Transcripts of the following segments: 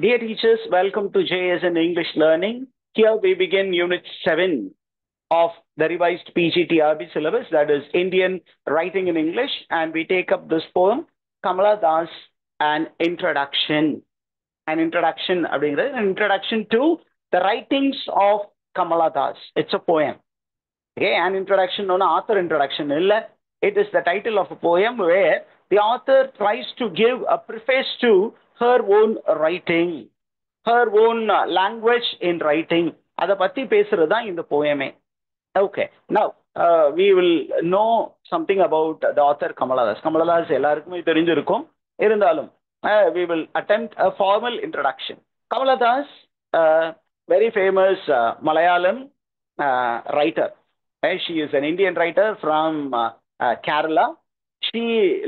Dear teachers, welcome to JSN English Learning. Here we begin Unit 7 of the revised PGTRB syllabus, that is Indian Writing in English, and we take up this poem, Kamala Das, an introduction. An introduction to the writings of Kamala Das. It's a poem. Okay, an introduction, no author introduction. It is the title of a poem where the author tries to give a preface to her own writing, her own language in writing. அதை பத்தி பேசுறது தான் இந்த போயமே. Okay, now we will know something about the author Kamala Das. Kamala Das எல்லாருக்குமே தெரிஞ்சிருக்கும். இருந்தாலும் we will attempt a formal introduction. Kamala Das, very famous Malayalam writer. She is an Indian writer from Kerala. She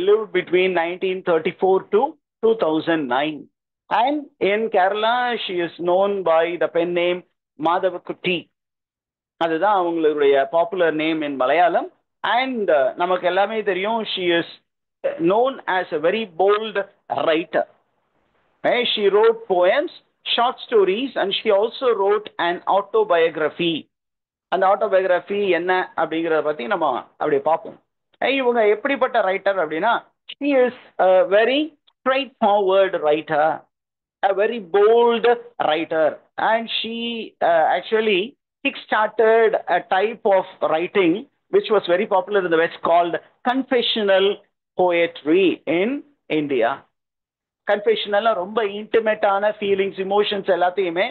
lived between 1934 to 2009. And in Kerala, she is known by the pen name Madhavakutti. அதுதான் அவங்களுடைய popular name in Malayalam. And நமக்கு எல்லாமே தெரியும், she is known as a very bold writer. She wrote poems, short stories, and she also wrote an autobiography. அந்த autobiography என்ன அப்படிங்கிறத பற்றி நம்ம அப்படி பார்ப்போம். இவங்க எப்படிப்பட்ட ரைட்டர் அப்படின்னா, she is a very straightforward writer, a very bold writer, and she actually kick-started a type of writing which was very popular in the West called confessional poetry in India. Confessional ரொம்ப இன்டிமேட்டான feelings, emotions எல்லாத்தையுமே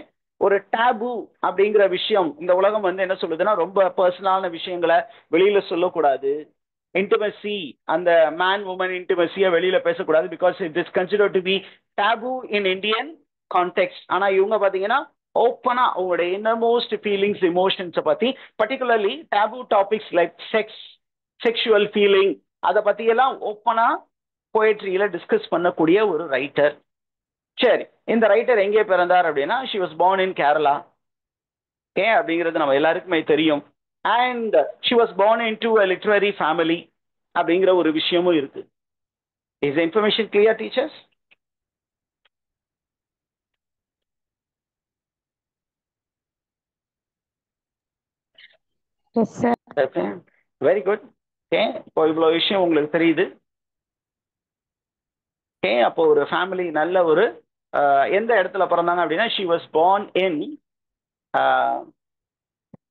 ஒரு tab அப்படிங்கிற விஷயம் இந்த உலகம் வந்து என்ன சொல்லுதுன்னா, ரொம்ப பர்சனலான விஷயங்களை வெளியில சொல்லக்கூடாது. இன்டிமசி, அந்த மேன் உமன் இன்டிமசியை வெளியில பேசக்கூடாது, because it is consider to be taboo in Indian context. ஆனா இவங்க பாத்தீங்கன்னா ஓப்பனா அவங்களுடைய இன்னர்மோஸ்ட் ஃபீலிங்ஸ், இமோஷன்ஸை பத்தி, particularly taboo topics like sex, sexual feeling, அதை பத்தியெல்லாம் ஓப்பனா போயட்ரியில டிஸ்கஸ் பண்ணக்கூடிய ஒரு ரைட்டர். சரி, இந்த ரைட்டர் எங்கே பிறந்தார் அப்படின்னா, she was born in Kerala. ஏன் அப்படிங்கிறது நம்ம எல்லாருக்குமே தெரியும். And she was born into a literary family அப்படிங்கிற ஒரு விஷயமும் இருக்கு. Is information clear teachers? Very good. Okay, இப்போ இவ்வளோ விஷயம் உங்களுக்கு தெரியுது. ஓகே, அப்போ ஒரு ஃபேமிலி, நல்ல ஒரு எந்த இடத்துல பிறந்தாங்க அப்படின்னா, she was born in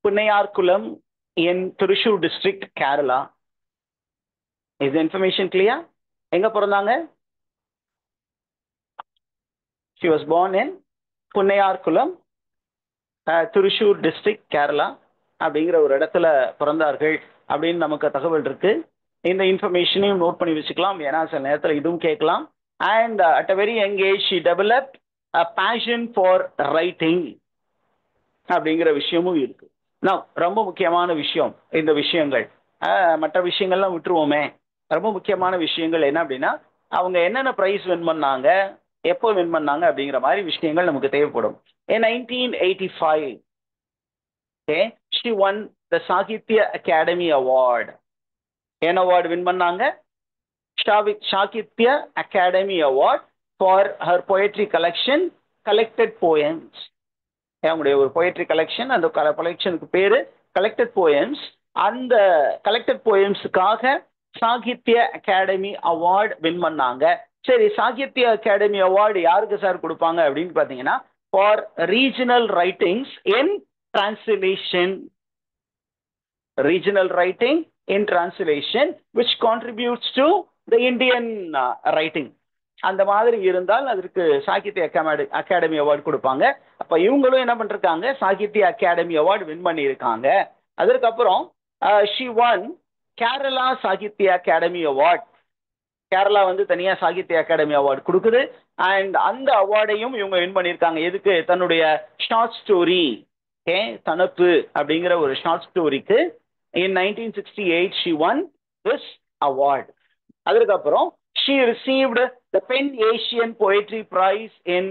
Punnayurkulam in Thrissur district, Kerala. Is information clear? எங்க பிறந்தாங்க? She was born in Punnayurkulam, Thrissur district, Kerala அப்படிங்கிற ஒரு இடத்துல பிறந்தார்கள் அப்படின்னு நமக்கு தகவல் இருக்கு. இந்த இன்ஃபர்மேஷனையும் நோட் பண்ணி வச்சுக்கலாம், ஏன்னா சில நேரத்தில் இதுவும் கேட்கலாம். And at a very young age she developed a passion for writing அப்படிங்கிற விஷயமும் இருக்கு. நான் ரொம்ப முக்கியமான விஷயம் இந்த விஷயங்கள், மற்ற விஷயங்கள்லாம் விட்டுருவோமே. ரொம்ப முக்கியமான விஷயங்கள் என்ன அப்படின்னா, அவங்க என்னென்ன ப்ரைஸ் வின் பண்ணாங்க, எப்போ வின் பண்ணாங்க அப்படிங்கிற மாதிரி விஷயங்கள் நமக்கு தேவைப்படும். In 1985, okay, she won the Sahitya Academy Award. என்ன அவார்டு வின் பண்ணாங்க? Sahitya Akademi award for her poetry collection, collected poems. அவங்களுடைய ஒரு போயட்ரி கலெக்ஷன், அந்த கலெக்ஷனுக்கு பேரு கலெக்டட் போயம்ஸ். அந்த கலெக்டட் போயம்ஸுக்காக சாகித்ய அகாடமி அவார்டு வின் பண்ணாங்க. சரி, சாகித்ய அகாடமி அவார்டு யாருக்கு சார் கொடுப்பாங்க அப்படின்னு பார்த்தீங்கன்னா, for regional writings in translation. Regional writing in translation which contributes to the Indian writing. அந்த மாதிரி இருந்தால் அதற்கு சாகித்ய அகாடமி அவார்டு கொடுப்பாங்க. அப்ப இவங்களும் என்ன பண்ணிருக்காங்க, சாகித்ய அகாடமி அவார்டு வின் பண்ணியிருக்காங்க. அதற்கப்புறம் she won Kerala Sahitya Akademi award. Kerala வந்து தனியா சாகித்ய அகாடமி அவார்டு கொடுக்குது. அண்ட் அந்த அவார்டையும் இவங்க வின் பண்ணியிருக்காங்க. எதுக்கு? தன்னுடைய ஷார்ட் ஸ்டோரி தனப்பு அப்படிங்கிற ஒரு short ஸ்டோரிக்கு in 1968 she won this award. அதற்கப்புறம் she received the Pen Asian Poetry Prize in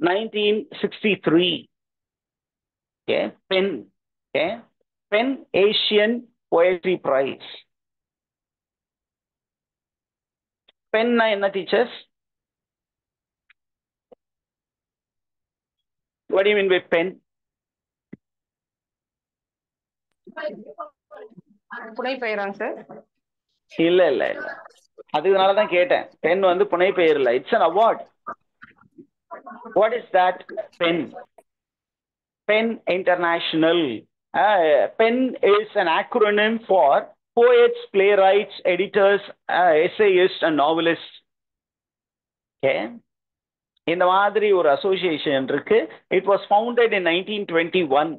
1963. Pen Asian Poetry Prize. Pen என்ன teachers? What do you mean by pen? புனை பெயராங்க சார். இல்ல இல்ல இல்ல, அதுனாலதான் கேட்டேன். பென் வந்து புனை பெயர் இல்ல, it's an award. What is that? Pen. Pen International. Pen is an acronym for poets, playwrights, editors, essayists and novelists. Okay. இந்த மாதிரி ஒரு அசோசியேஷன் இருக்கு. It was founded in 1921.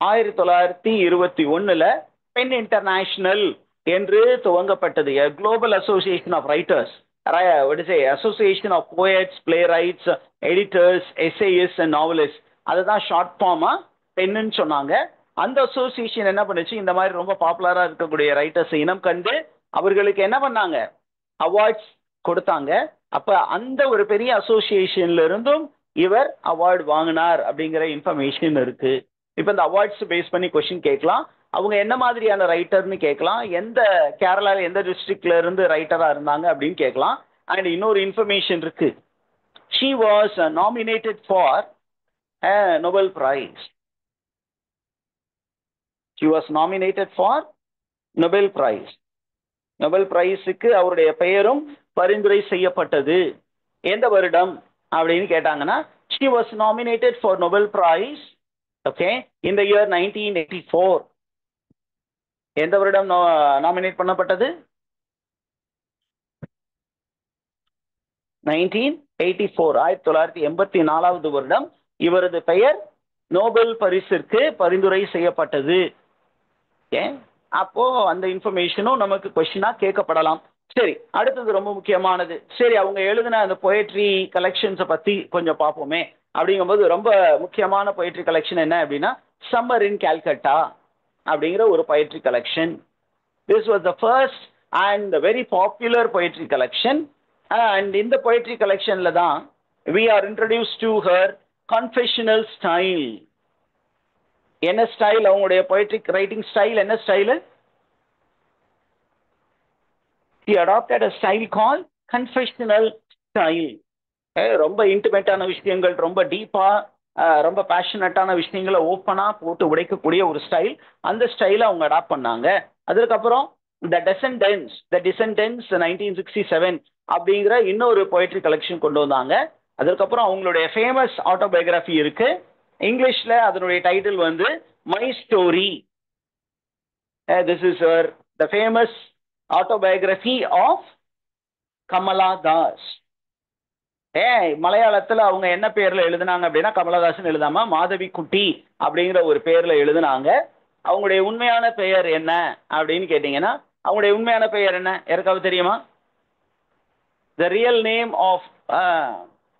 1921 PEN International என்று துவங்கப்பட்டது. Global association of writers, association of poets, playwrights, editors, எஸ்ஏஎஸ் and novelist, அதுதான் short ஃபார்மா பென்னு சொன்னாங்க. அந்த அசோசியேஷன் என்ன பண்ணுச்சு, இந்த மாதிரி ரொம்ப பாப்புலரா இருக்கக்கூடிய ரைட்டர்ஸ் இனம் கண்டு அவர்களுக்கு என்ன பண்ணாங்க, அவார்ட்ஸ் கொடுத்தாங்க. அப்ப அந்த ஒரு பெரிய அசோசியேஷன்ல இருந்தும் இவர் அவார்டு வாங்கினார் அப்படிங்கிற இன்ஃபர்மேஷன் இருக்கு. இப்ப இந்த அவார்ட்ஸ் பேஸ் பண்ணி கொஸ்டின் கேட்கலாம். அவங்க என்ன மாதிரியான ரைட்டர்னு கேட்கலாம், எந்த கேரளால எந்த டிஸ்ட்ரிக்ட்ல இருந்து ரைட்டரா இருந்தாங்க அப்படின்னு கேட்கலாம். அண்ட் இன்னொரு இன்ஃபர்மேஷன் இருக்கு, she was nominated for a Nobel Prize. She was nominated for Nobel Prize. Nobel பிரைஸுக்கு அவருடைய பெயரும் பரிந்துரை செய்யப்பட்டது. எந்த வருடம் அப்படின்னு கேட்டாங்கன்னா, she was nominated for Nobel Prize, okay, in the year 1984. எந்த வருடம் நாமினேட் பண்ணப்பட்டது? 1984, 1984வது வருடம் இவரது பெயர் நோபல் பரிசிற்கு பரிந்துரை செய்யப்பட்டது. அப்போ அந்த இன்ஃபர்மேஷனும் நமக்கு கொஸ்டினா கேட்கப்படலாம். சரி, அடுத்தது ரொம்ப முக்கியமானது. சரி, அவங்க எழுதின அந்த பொயட்ரி கலெக்ஷன்ஸை பத்தி கொஞ்சம் பார்ப்போமே. அப்படிங்கும்போது ரொம்ப முக்கியமான பொயட்ரி கலெக்ஷன் என்ன அப்படின்னா, சம்மர் இன் கால்கட்டா அப்படிங்கிற ஒரு poetry collection. This was the first and very popular poetry collection. And இந்த பொயட்ரி கலெக்ஷன்ல தான் we are introduced to her confessional style. என்ன ஸ்டைல், அவங்களுடைய பொயட்ரிக் ரைட்டிங் ஸ்டைல் என்ன style? She adopted a style called confessional style. ரொம்ப இன்டிமேட்டான விஷயங்கள், ரொம்ப டீப்பா, ரொம்ப பேஷனட்டான விஷயங்களை ஓப்பனா போட்டு உடைக்கக்கூடிய ஒரு ஸ்டைல். அந்த ஸ்டைலை அவங்க அடாப்ட் பண்ணாங்க. அதுக்கப்புறம் த டெசன்டென்ட்ஸ் 1967 அப்படிங்கிற இன்னொரு பொயட்ரி கலெக்ஷன் கொண்டு வந்தாங்க. அதுக்கப்புறம் அவங்களுடைய ஃபேமஸ் ஆட்டோபயோகிராஃபி இருக்கு. இங்கிலீஷ்ல அதனுடைய டைட்டில் வந்து my story. This is the famous autobiography of Kamala Das. மலையாளத்துல அவங்க என்ன பேர்ல எழுதினாங்க அப்படின்னா, கமலதாசன் எழுதாம மாதவி குட்டி அப்படிங்கிற ஒரு பேர்ல எழுதினாங்க. அவங்களுடைய உண்மையான பெயர் என்ன அப்படின்னு கேட்டீங்கன்னா, அவங்களுடைய உண்மையான பெயர் என்ன யாருக்காவது தெரியுமா? The real name of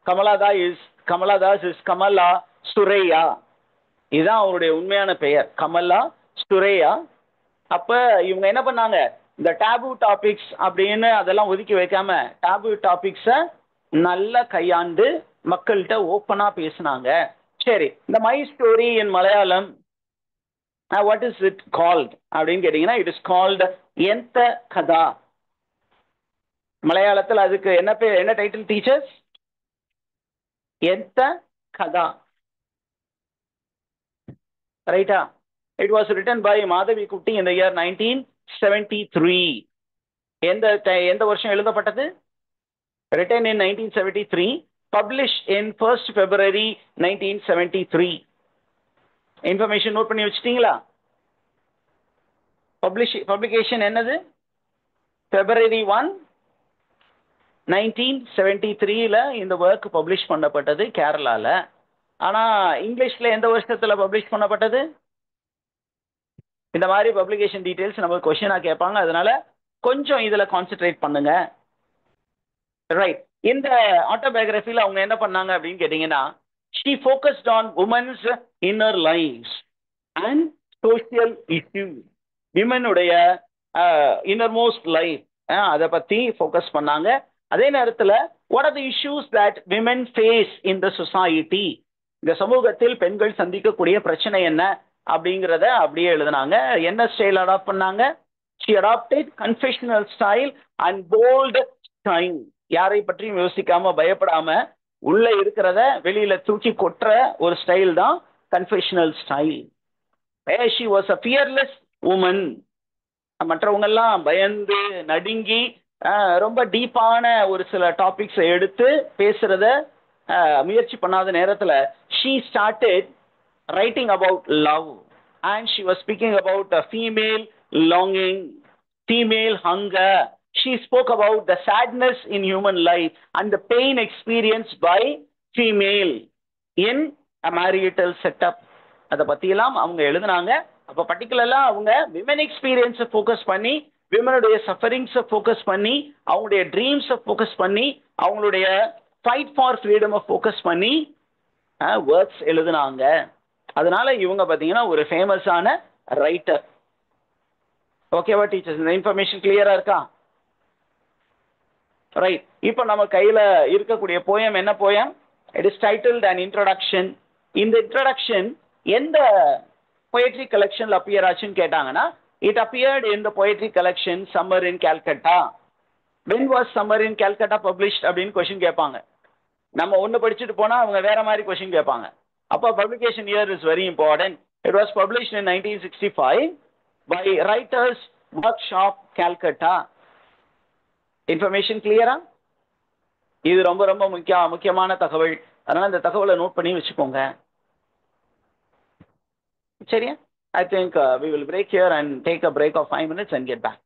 Kamala Das is Kamala Suraya. இதுதான் அவருடைய உண்மையான பெயர், கமலா சுரேயா. அப்ப இவங்க என்ன பண்ணாங்க, இந்த டேபு டாபிக்ஸ் அப்படின்னு அதெல்லாம் ஒதுக்கி வைக்காம டேபு டாபிக்ஸை நல்லா கையாண்டு மக்கள்கிட்ட ஓப்பனா பேசினாங்க. சரி, இந்த my story in Malayalam what is it called அப்படின்னு கேட்டீங்கன்னா, இட் இஸ் கால்ட் எந்த கதா. மலையாளத்தில் அதுக்கு என்ன பேர், என்ன டைட்டில் டீச்சர்ஸ்? எந்த கதா, ரைட்டா? It was written by Madhavi Kutty in the year 1973. எந்த வருஷம் எழுதப்பட்டது? written in 1973, published in 1st February 1973. Information note பண்ணி வச்சுட்டீங்களா? பப்ளிகேஷன் என்னது? February 1, 1973ல இந்த ஒர்க் பப்ளிஷ் பண்ணப்பட்டது கேரளால. ஆனா இங்கிலீஷ்ல எந்த வருஷத்துல பப்ளிஷ் பண்ணப்பட்டது? இந்த மாதிரி பப்ளிகேஷன் டீடைல்ஸ் நம்ம கொஸ்டினா கேட்பாங்க, அதனால கொஞ்சம் இதுல கான்சென்ட்ரேட் பண்ணுங்க. ரைட், இந்த ஆட்டோபயோகிராஃபில அவங்க என்ன பண்ணாங்க அப்படின்னு கேட்டீங்கன்னா, she focused on women's inner lives and social issues. விமனுடைய இன்னர்மோஸ்ட் லைஃப் அதை பத்தி ஃபோக்கஸ் பண்ணாங்க. அதே நேரத்தில் what are the issues that women face in the society, இந்த சமூகத்தில் பெண்கள் சந்திக்கக்கூடிய பிரச்சனை என்ன அப்படிங்கிறத அப்படியே எழுதினாங்க. என்ன ஸ்டைல் அடாப்ட் பண்ணாங்க? she adopted confessional style and bold style. யாரை பற்றியும் யோசிக்காம பயப்படாம உள்ள இருக்கிறத வெளியில தூக்கி கொட்டுற ஒரு ஸ்டைல் தான் confessional style. She was a fearless woman. மற்றவங்க எல்லாம் பயந்து நடுங்கி ரொம்ப டீப்பான ஒரு சில டாபிக்ஸை எடுத்து பேசுறத முயற்சி பண்ணாத நேரத்தில் she started writing about love and she was speaking about female longing, female hunger. She spoke about the sadness in human life and the pain experienced by female in a marital setup. அதை பற்றியெல்லாம் அவங்க எழுதுனாங்க. அப்போ பர்டிகுலராக அவங்க women எக்ஸ்பீரியன்ஸை focus பண்ணி, விமனுடைய சஃபரிங்ஸை focus பண்ணி, அவங்களுடைய ட்ரீம்ஸை ஃபோக்கஸ் பண்ணி, அவங்களுடைய ஃபைட் ஃபார் ஃப்ரீடமை ஃபோக்கஸ் பண்ணி வேர்ட்ஸ் எழுதுனாங்க. அதனால இவங்க பார்த்தீங்கன்னா ஒரு ஃபேமஸான ரைட்டர். ஓகேவா டீச்சர்ஸ்? இந்த இன்ஃபர்மேஷன் கிளியரா இருக்கா? ரைட். இப்போ நம்ம கையில இருக்கக்கூடிய போயம் என்ன poem? It is titled an introduction. இந்த இன்ட்ரோடக்ஷன் எந்த பொயட்ரி கலெக்ஷன்ல அப்பியர் ஆச்சுன்னு கேட்டாங்கன்னா, it appeared in the poetry collection summer in Calcutta. When was summer in Calcutta published அப்படின்னு கொஸ்டின் கேட்பாங்க. நம்ம ஒன்று படிச்சுட்டு போனா அவங்க வேற மாதிரி கொஸ்டின் கேட்பாங்க. அப்போ publication year is very important. It was published in 1965 by Writers Workshop, Calcutta. Information கிளியரா? இது ரொம்ப ரொம்ப முக்கியமான தகவல். அதனால இந்த தகவலை நோட் பண்ணி வச்சுக்கோங்க. சரியா? I think we will break here and take a break of 5 minutes and get back.